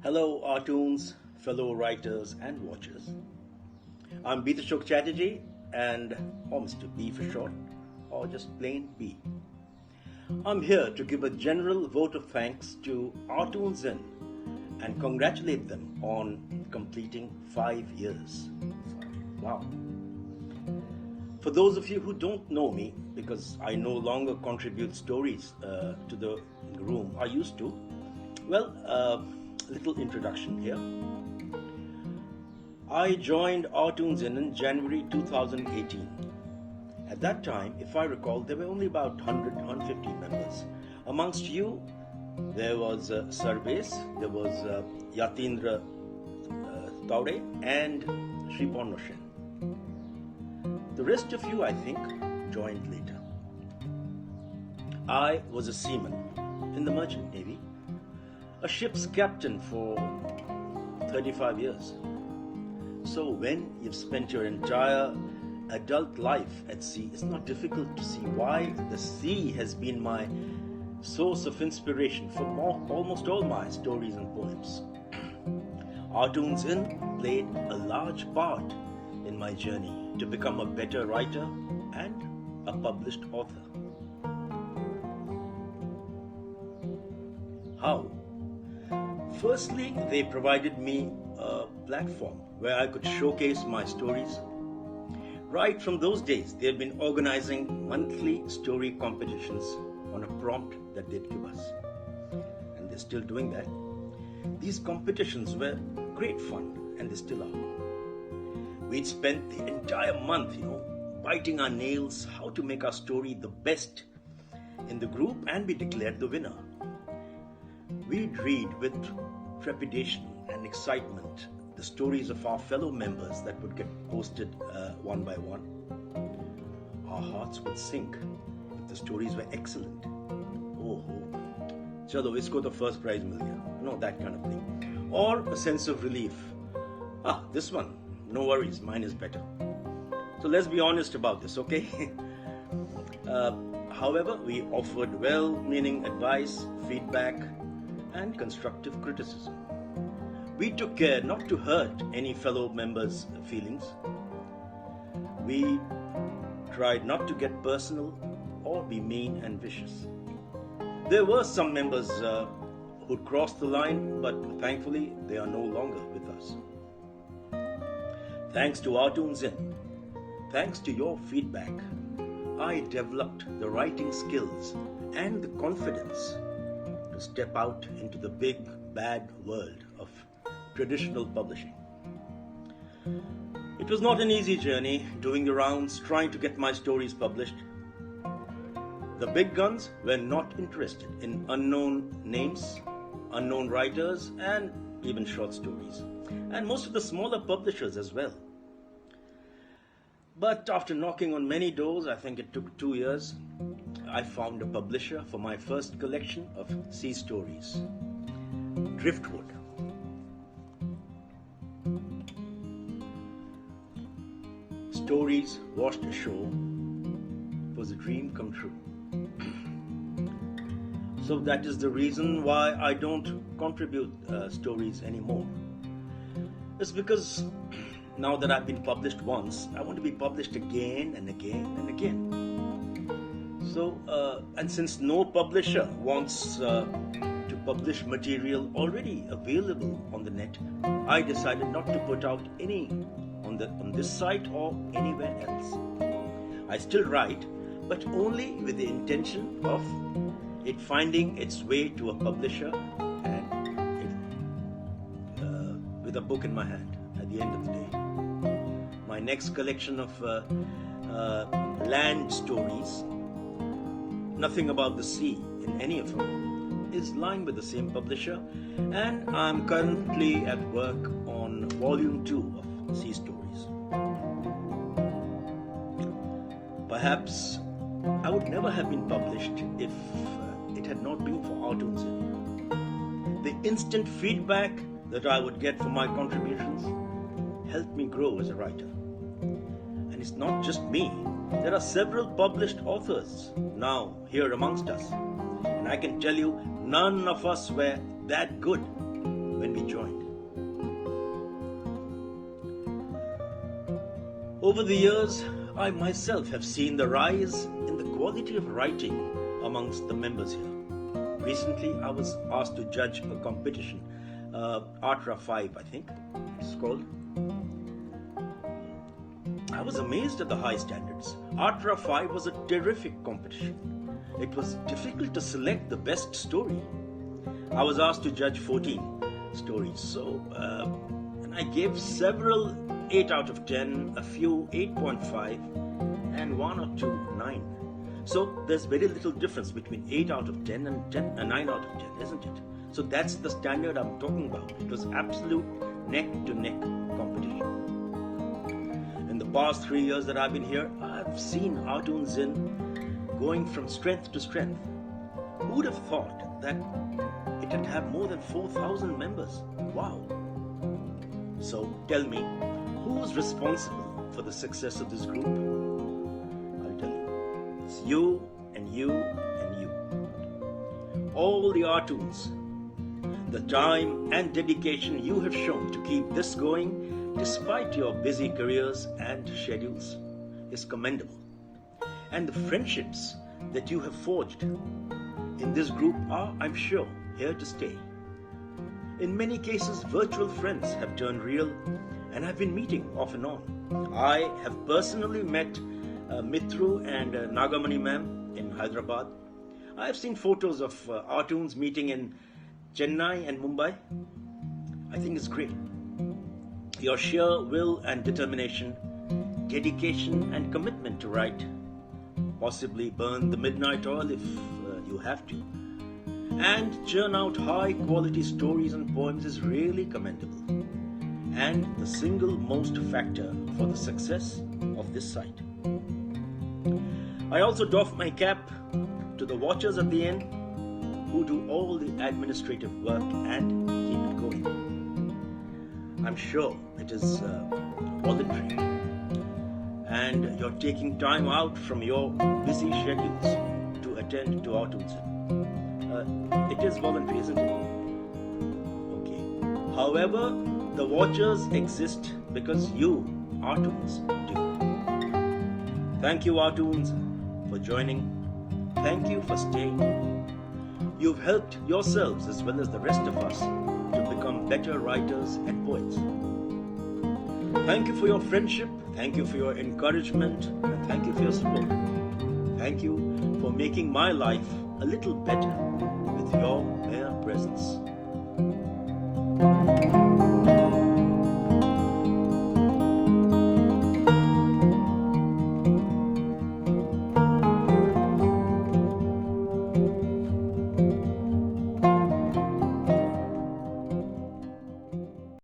Hello, Artoons, fellow writers and watchers. I'm Beetashok Chatterjee, or Mr. B for short, or just plain B. I'm here to give a general vote of thanks to ArtoonsInn and congratulate them on completing 5 years. Wow. For those of you who don't know me, because I no longer contribute stories to the room I used to, little introduction here. I joined ArtoonsInn in January 2018. At that time, if I recall, there were only about 150 members. Amongst you, there was Sarbes, there was Yatindra Taude, and Sri Pornoshen. The rest of you, I think, joined later. I was a seaman in the Merchant Navy, a ship's captain for 35 years. So when you've spent your entire adult life at sea, it's not difficult to see why the sea has been my source of inspiration for almost all my stories and poems. ArtoonsInn played a large part in my journey to become a better writer and a published author. How? Firstly, they provided me a platform where I could showcase my stories. Right from those days, they had been organizing monthly story competitions on a prompt that they'd give us. And they're still doing that. These competitions were great fun, and they still are. We'd spent the entire month, biting our nails how to make our story the best in the group and be declared the winner. We'd read with trepidation and excitement the stories of our fellow members that would get posted one by one. Our hearts would sink if the stories were excellent. Chalo, isko to first prize mil gaya. That kind of thing. Or a sense of relief. This one, no worries, mine is better. So let's be honest about this, okay? However, we offered well-meaning advice, feedback, and constructive criticism. We took care not to hurt any fellow members' feelings. We tried not to get personal or be mean and vicious. There were some members who'd crossed the line, but thankfully they are no longer with us. Thanks to ArtoonsInn, thanks to your feedback, I developed the writing skills and the confidence to step out into the big, bad world of traditional publishing. It was not an easy journey, doing the rounds, trying to get my stories published. The big guns were not interested in unknown names, unknown writers, and even short stories. And most of the smaller publishers as well. But after knocking on many doors, I think it took 2 years, I found a publisher for my first collection of sea stories, Driftwood. Stories washed ashore was a dream come true. So that is the reason why I don't contribute stories anymore. It's because now that I've been published once, I want to be published again and again and again. So, and since no publisher wants to publish material already available on the net, I decided not to put out any on this site or anywhere else. I still write, but only with the intention of it finding its way to a publisher and with a book in my hand at the end of the day. My next collection of land stories, nothing about the sea in any of them, is lying with the same publisher, and I'm currently at work on volume 2 of Sea Stories. Perhaps I would never have been published if it had not been for ArtoonsInn. The instant feedback that I would get from my contributions helped me grow as a writer. And it's not just me. There are several published authors now here amongst us. And I can tell you, none of us were that good. when we joined. Over the years, I myself have seen the rise in the quality of writing amongst the members here. Recently, I was asked to judge a competition, Artra 5, I think it's called. I was amazed at the high standards. Artra 5 was a terrific competition. It was difficult to select the best story. I was asked to judge 14 stories, and I gave several 8 out of 10, a few 8.5, and 1 or 2 9. So there's very little difference between 8 out of 10 and 9 out of 10, isn't it? So that's the standard I'm talking about. It was absolute neck-to-neck competition. In the past 3 years that I've been here, I've seen ArtoonsInn going from strength to strength. Who would have thought that it had had more than 4,000 members? Wow! So tell me, who's responsible for the success of this group? I'll tell you. It's you and you and you. All the Artoons. The time and dedication you have shown to keep this going despite your busy careers and schedules is commendable. And the friendships that you have forged in this group are, I'm sure, here to stay. In many cases, virtual friends have turned real and have been meeting off and on. I have personally met Mithru and Nagamani ma'am in Hyderabad. I have seen photos of Artoons meeting in Chennai and Mumbai. I think it's great. Your sheer will and determination, dedication and commitment to write, possibly burn the midnight oil if you have to, and churn out high quality stories and poems is really commendable, and the single most factor for the success of this site. I also doff my cap to the watchers at the end who do all the administrative work and keep it going. I'm sure it is voluntary and you're taking time out from your busy schedules to attend to ArtoonsInn. It is voluntary, isn't it? Okay. However, the watchers exist because you, Artoons, do. Thank you, Artoons, for joining. Thank you for staying. You've helped yourselves as well as the rest of us to become better writers and poets. Thank you for your friendship, thank you for your encouragement, and thank you for your support. Thank you for making my life a little better with your mere presence.